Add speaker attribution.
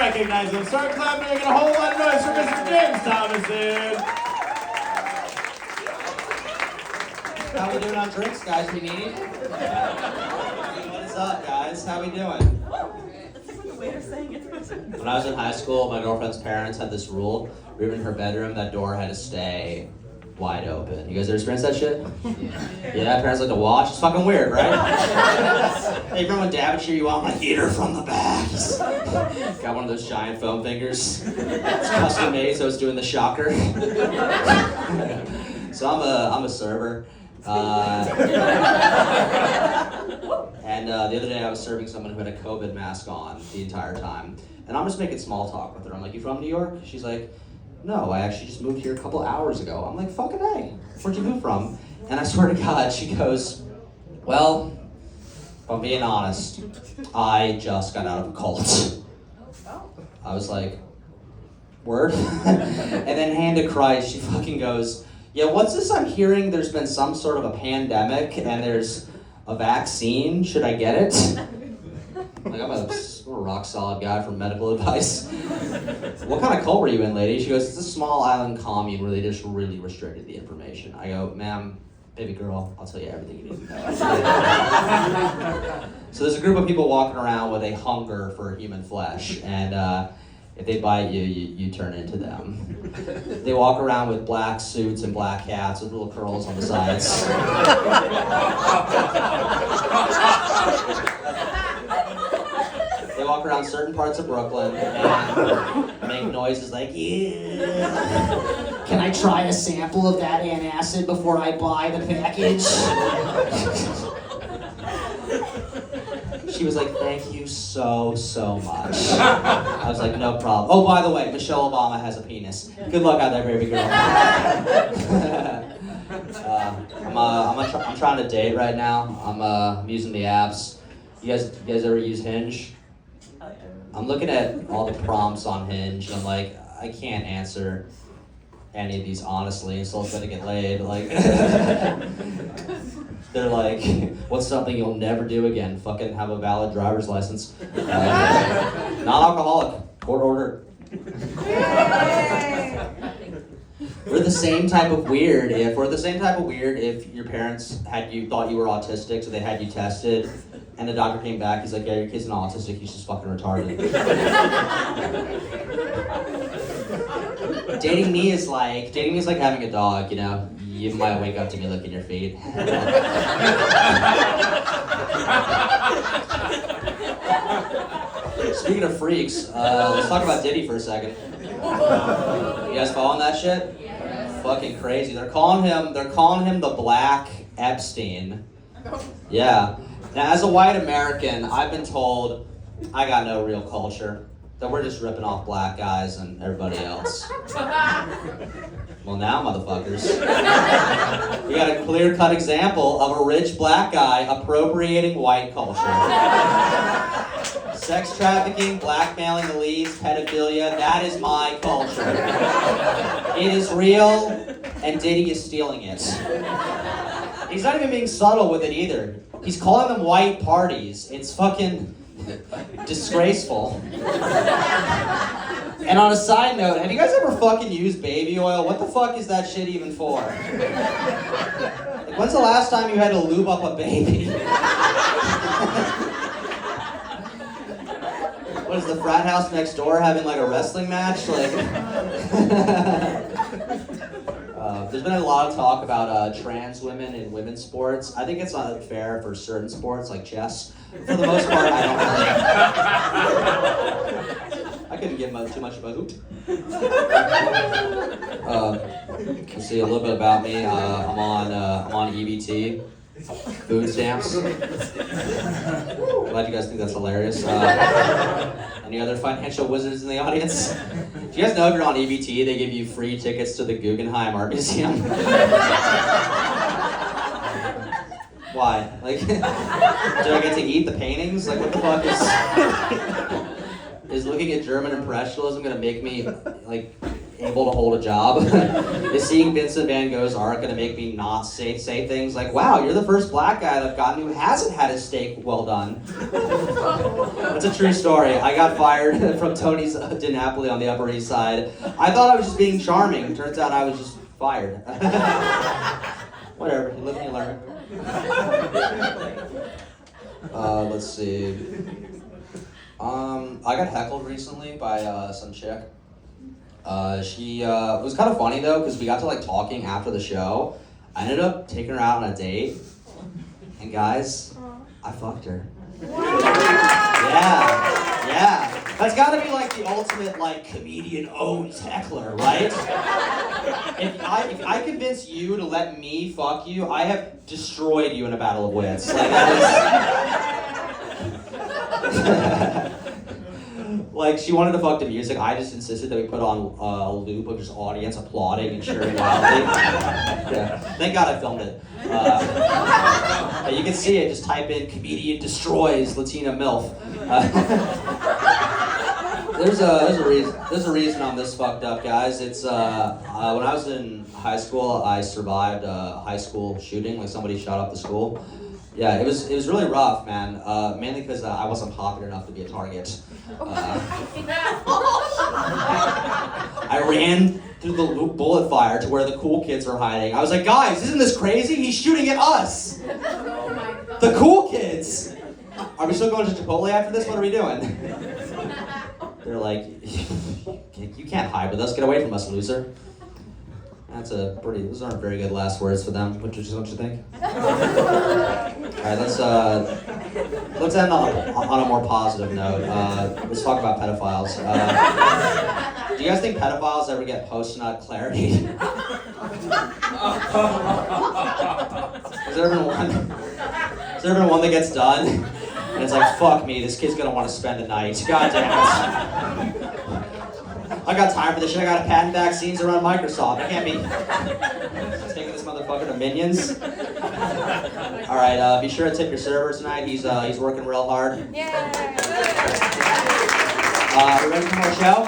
Speaker 1: recognize him. Start clapping, making a whole lot of noise for Mr. James Thomison.
Speaker 2: How we doing on drinks, guys? We need? What's up, guys? How we doing?
Speaker 3: That's a good way of saying it.
Speaker 2: When I was in high school, my girlfriend's parents had this rule. We were in her bedroom, that door had to stay wide open. You guys ever experienced that shit? Yeah, parents like to watch. It's fucking weird, right? Hey, remember when Dad would cheer you on? Like, eat her from the back. Got one of those giant foam fingers. It's custom made, so it's doing the shocker. So I'm a server. And the other day I was serving someone who had a COVID mask on the entire time. And I'm just making small talk with her. I'm like, you from New York? She's like, no, I actually just moved here a couple hours ago. I'm like, fucking A, where'd you move from? And I swear to God, she goes, well, if I'm being honest, I just got out of a cult. I was like, word? And then hand to Christ, she fucking goes, yeah, what's this I'm hearing? There's been some sort of a pandemic and there's a vaccine. Should I get it? Like, I'm a rock solid guy for medical advice. What kind of cult were you in, lady? She goes, it's a small island commune where they just really restricted the information. I go, ma'am, baby girl, I'll tell you everything you need to know. So there's a group of people walking around with a hunger for human flesh, and if they bite you, you turn into them. They walk around with black suits and black hats with little curls on the sides. They walk around certain parts of Brooklyn and make noises like, yeah.
Speaker 4: Can I try a sample of that antacid before I buy the package?
Speaker 2: She was like, thank you so much. I was like, no problem. Oh, by the way, Michelle Obama has a penis. Good luck out there, baby girl. I'm trying to date right now. I'm using the apps. You guys ever use Hinge? I'm looking at all the prompts on Hinge, and I'm like, I can't answer any of these honestly, and still trying to get laid. Like, they're like, what's something you'll never do again? Fucking have a valid driver's license. Non-alcoholic, court ordered. We're the same type of weird if your parents thought you were autistic, so they had you tested, and the doctor came back, he's like, yeah, your kid's not autistic, he's just fucking retarded. Dating me is like having a dog, you know? You might wake up to me licking your feet. Speaking of freaks, let's talk about Diddy for a second. You guys following that shit?
Speaker 3: Yes.
Speaker 2: Fucking crazy. They're calling him the Black Epstein. Yeah. Now, as a white American, I've been told I got no real culture. That we're just ripping off black guys and everybody else. Well, now, motherfuckers. We got a clear-cut example of a rich black guy appropriating white culture. Sex trafficking, blackmailing the leads, pedophilia, that is my culture. It is real, and Diddy is stealing it. He's not even being subtle with it either. He's calling them white parties. It's fucking disgraceful. And on a side note, have you guys ever fucking used baby oil? What the fuck is that shit even for? Like, when's the last time you had to lube up a baby? What is the frat house next door having like a wrestling match? Like, there's been a lot of talk about trans women in women's sports. I think it's unfair for certain sports like chess. For the most part, I don't really. I couldn't give too much of a hoot. Let's see a little bit about me. I'm on EBT, food stamps. Glad you guys think that's hilarious. Any other financial wizards in the audience? Do you guys know if you're on EBT, they give you free tickets to the Guggenheim Art Museum? Why? Like, do I get to eat the paintings? Like, what the fuck is looking at German Impressionism gonna make me, like, able to hold a job. Is seeing Vincent Van Gogh's art gonna make me not say things like, wow, you're the first black guy that I've gotten who hasn't had his steak well done. That's a true story. I got fired from Tony's Di Napoli on the Upper East Side. I thought I was just being charming. Turns out I was just fired. Whatever, you live and you learn. Let's see. I got heckled recently by some chick. It was kind of funny though, because we got to like talking after the show. I ended up taking her out on a date, and guys, I fucked her. Yeah. That's gotta be like the ultimate like comedian owns heckler, right? If I convince you to let me fuck you, I have destroyed you in a battle of wits. Like that is. Like, she wanted to fuck the music. I just insisted that we put on a loop of just audience applauding and cheering wildly. Yeah. Thank God I filmed it. Yeah, you can see it. Just type in "comedian destroys Latina MILF." There's a reason I'm this fucked up, guys. It's when I was in high school, I survived a high school shooting. Like somebody shot up the school. Yeah, it was really rough, man. Mainly because I wasn't popular enough to be a target. I ran through the bullet fire to where the cool kids were hiding. I was like, guys, isn't this crazy? He's shooting at us. The cool kids. Are we still going to Chipotle after this? What are we doing? They're like, you can't hide with us. Get away from us, loser. Those aren't very good last words for them. What do you think? Alright, let's end on a more positive note. Let's talk about pedophiles. Do you guys think pedophiles ever get post-nut clarity? Has there been one that gets done? And it's like, fuck me, this kid's gonna want to spend the night. God damn it. I got time for this shit. I got to patent vaccines around Microsoft. I can't be taking this motherfucker to Minions. All right, be sure to tip your server tonight. He's working real hard.
Speaker 3: Yay!
Speaker 2: Are we ready for more show?